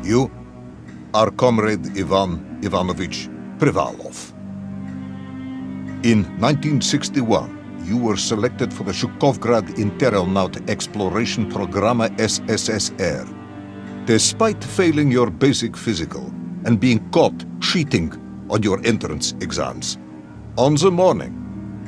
You are Comrade Ivan Ivanovich Privalov. In 1961, you were selected for the Shukovgrad Interonaut Exploration Program SSSR. Despite failing your basic physical and being caught cheating on your entrance exams, on the morning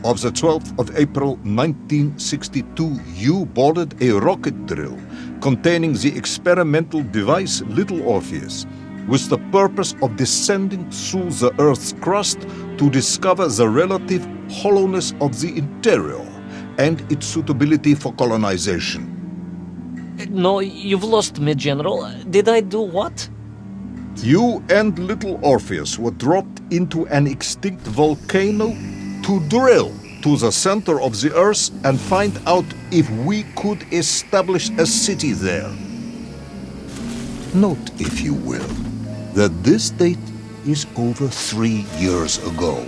of the 12th of April 1962, you boarded a rocket drill containing the experimental device Little Orpheus, with the purpose of descending through the Earth's crust to discover the relative hollowness of the interior and its suitability for colonization. No, you've lost me, General. Did I do what? You and Little Orpheus were dropped into an extinct volcano to drill to the center of the Earth and find out if we could establish a city there. Note, if you will, that this date is over 3 years ago.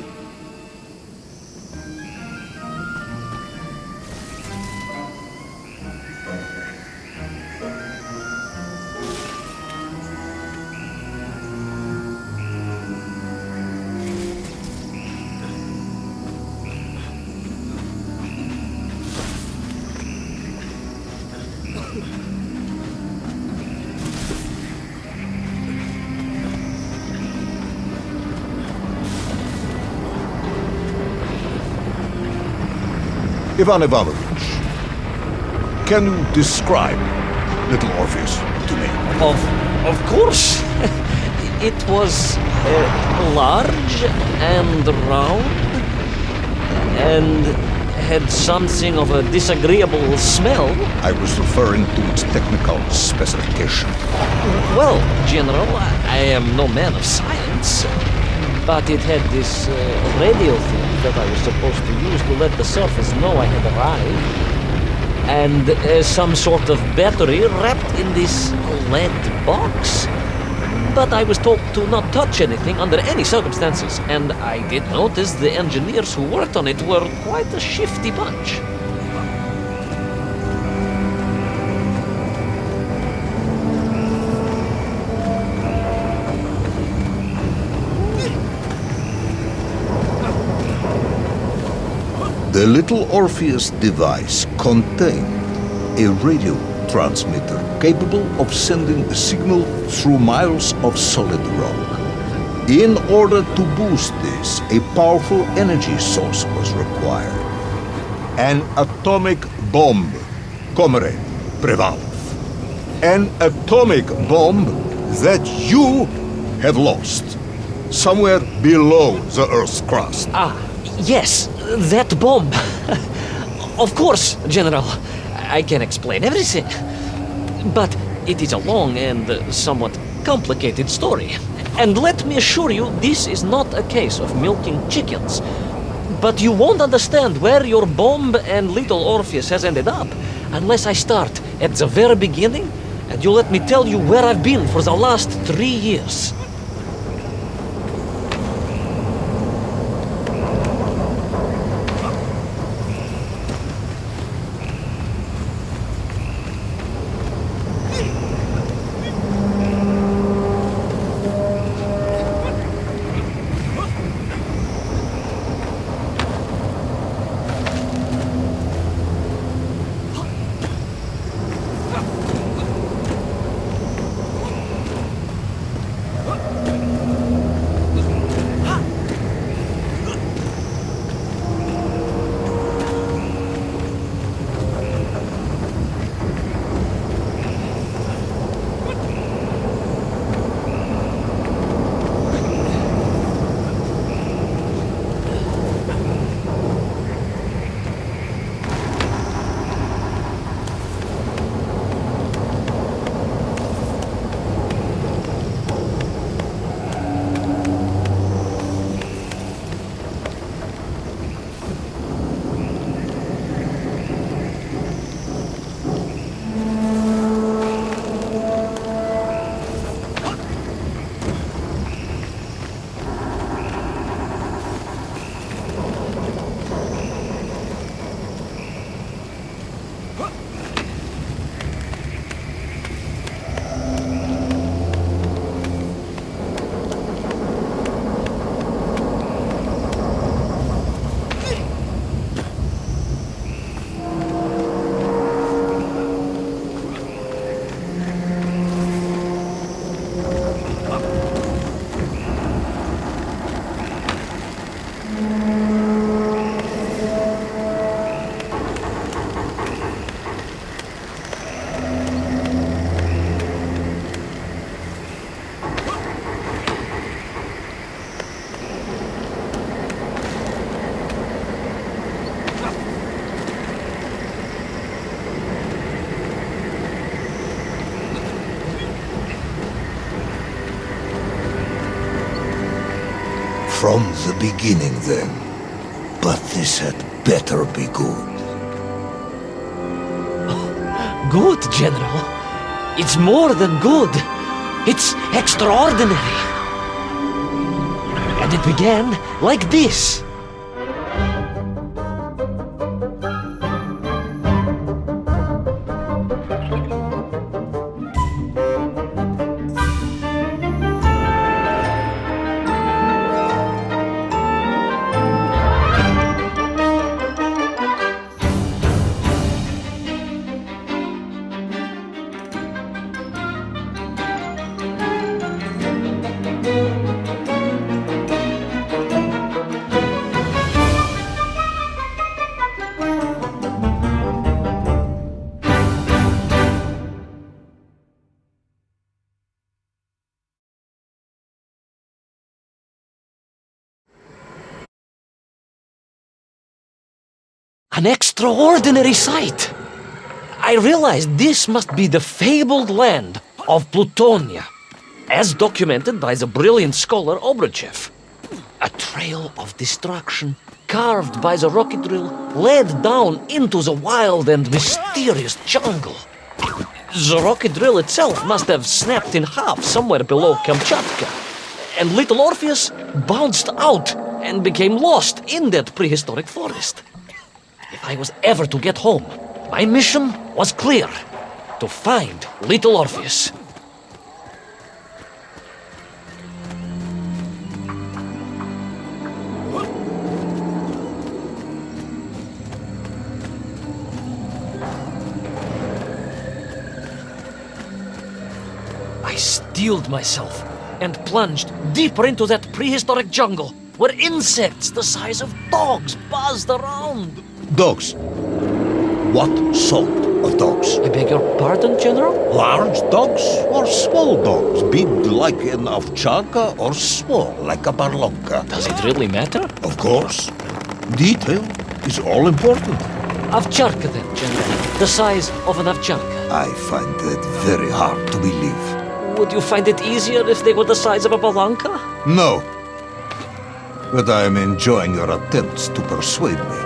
Ivan Ivanovich, can you describe Little Orpheus to me? Of course. It was large and round and had something of a disagreeable smell. I was referring to its technical specification. Well, General, I am no man of science, but it had this radio thing that I was supposed to use to let the surface know I had arrived, and some sort of battery wrapped in this lead box. But I was told to not touch anything under any circumstances, and I did notice the engineers who worked on it were quite a shifty bunch. The Little Orpheus device contained a radio transmitter capable of sending a signal through miles of solid rock. In order to boost this, a powerful energy source was required. An atomic bomb, Comrade Privalov. An atomic bomb that you have lost somewhere below the Earth's crust. Yes, that bomb. Of course, General. I can explain everything. But it is a long and somewhat complicated story. And let me assure you, this is not a case of milking chickens. But you won't understand where your bomb and Little Orpheus has ended up unless I start at the very beginning and you let me tell you where I've been for the last 3 years. From the beginning, then. But this had better be good. Good, General. It's more than good. It's extraordinary. And it began like this. An extraordinary sight. I realized this must be the fabled land of Plutonia, as documented by the brilliant scholar Obruchev. A trail of destruction carved by the rocket drill led down into the wild and mysterious jungle. The rocket drill itself must have snapped in half somewhere below Kamchatka, and little Orpheus bounced out and became lost in that prehistoric forest. If I was ever to get home, my mission was clear: to find little Orpheus. I steeled myself and plunged deeper into that prehistoric jungle where insects the size of dogs buzzed around. Dogs. What sort of dogs? I beg your pardon, General? Large dogs or small dogs? Big like an ovcharka or small like a barlonka? Does it really matter? Of course. Detail is all important. Ovcharka then, General. The size of an ovcharka. I find that very hard to believe. Would you find it easier if they were the size of a balanka? No. But I am enjoying your attempts to persuade me.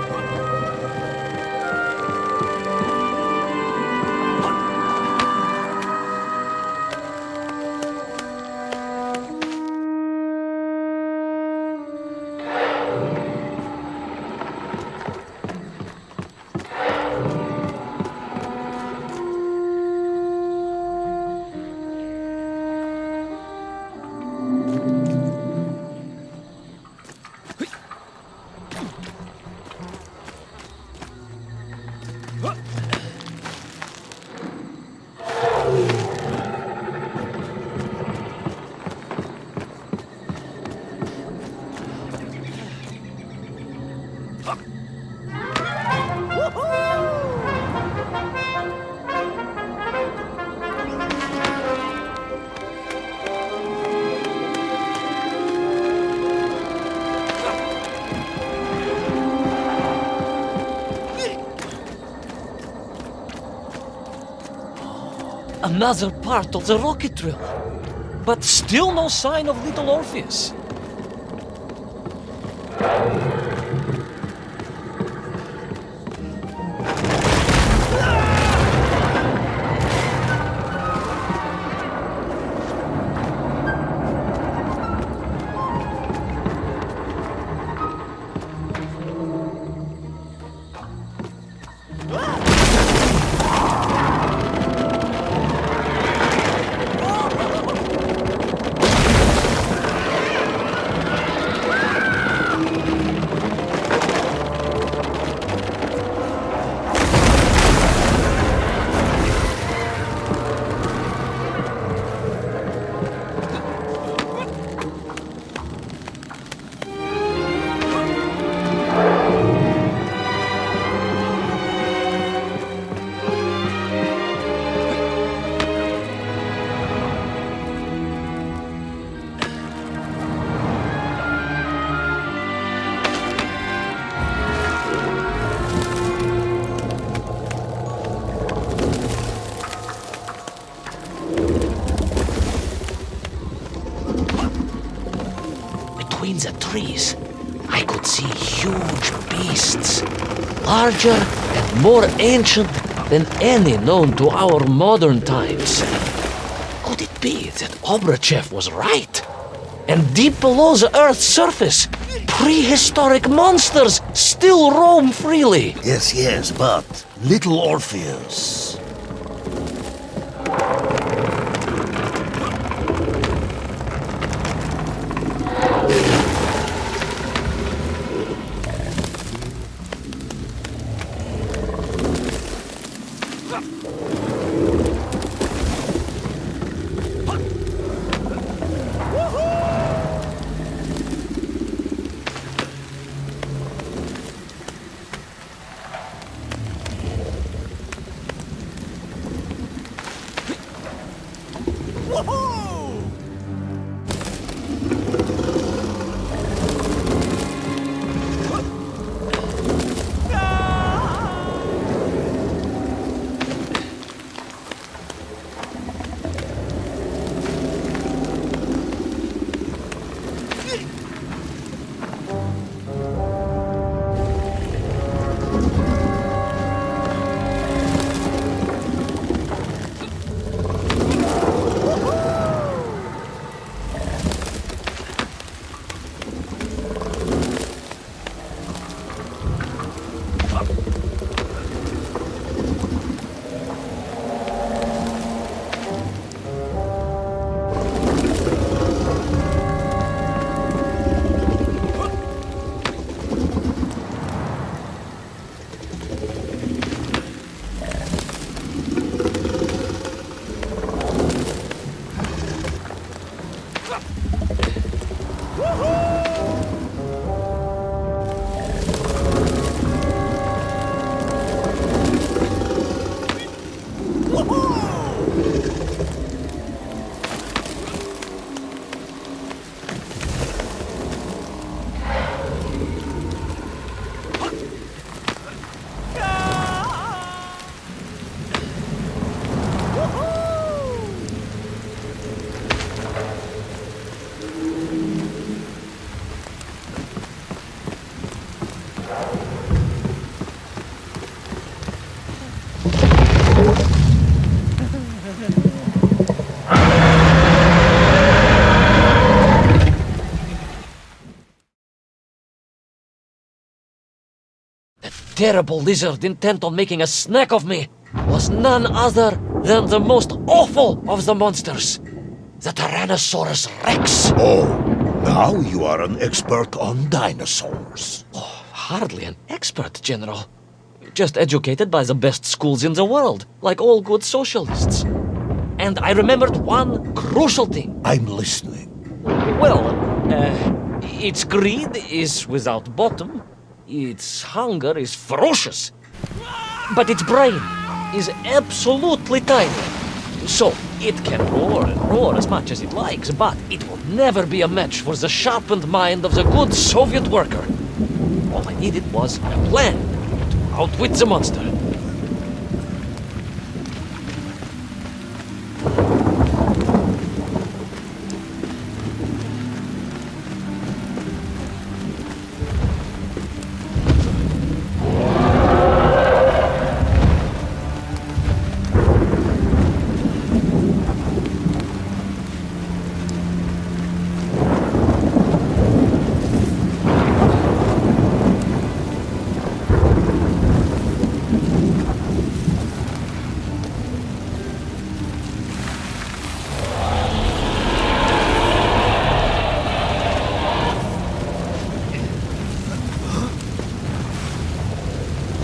Another part of the rocket drill. But still no sign of little Orpheus. trees, I could see huge beasts, larger and more ancient than any known to our modern times. Could it be that Obrachev was right? And deep below the Earth's surface, prehistoric monsters still roam freely? Yes, but little Orpheus. Terrible lizard intent on making a snack of me was none other than the most awful of the monsters, the Tyrannosaurus Rex. Oh, now you are an expert on dinosaurs. Hardly an expert, General. Just educated by the best schools in the world, like all good socialists. And I remembered one crucial thing. I'm listening. Well, its greed is without bottom, its hunger is ferocious, but its brain is absolutely tiny. So, it can roar and roar as much as it likes, but it will never be a match for the sharpened mind of the good Soviet worker. All I needed was a plan to outwit the monster.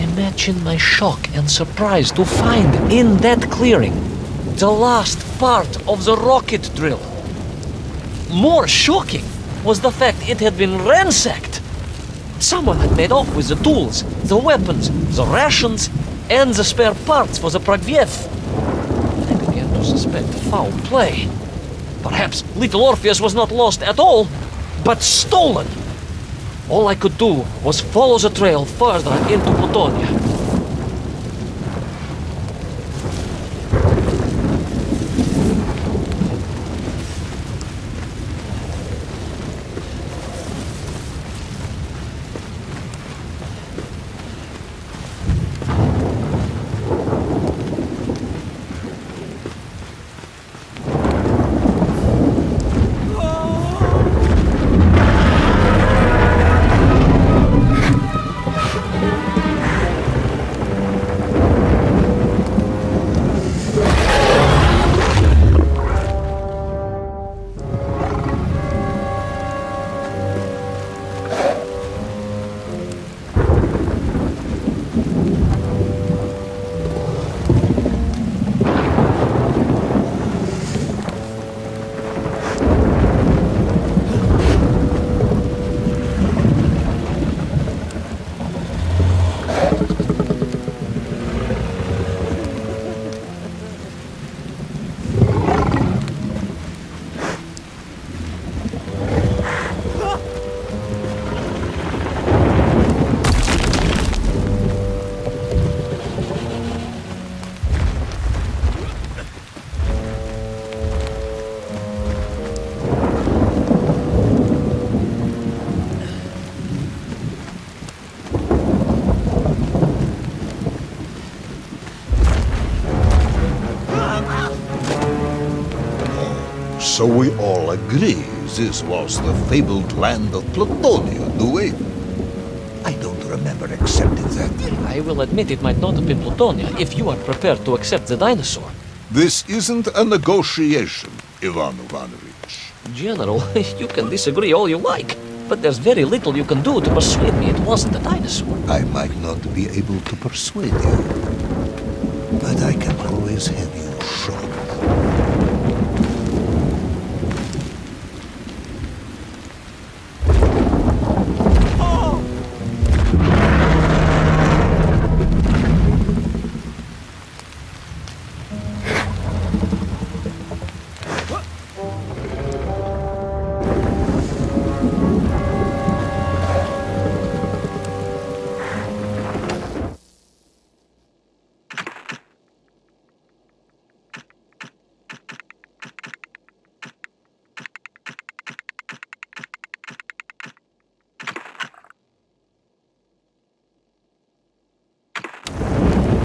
Imagine my shock and surprise to find in that clearing the last part of the rocket drill. More shocking was the fact it had been ransacked. Someone had made off with the tools, the weapons, the rations, and the spare parts for the Pragviev. I began to suspect foul play. Perhaps little Orpheus was not lost at all, but stolen. All I could do was follow the trail further into Plutonia. So we all agree this was the fabled land of Plutonia, do we? I don't remember accepting that. I will admit it might not have been Plutonia if you are prepared to accept the dinosaur. This isn't a negotiation, Ivan Ivanovich. General, you can disagree all you like, but there's very little you can do to persuade me it wasn't a dinosaur. I might not be able to persuade you, but I can always have you shot.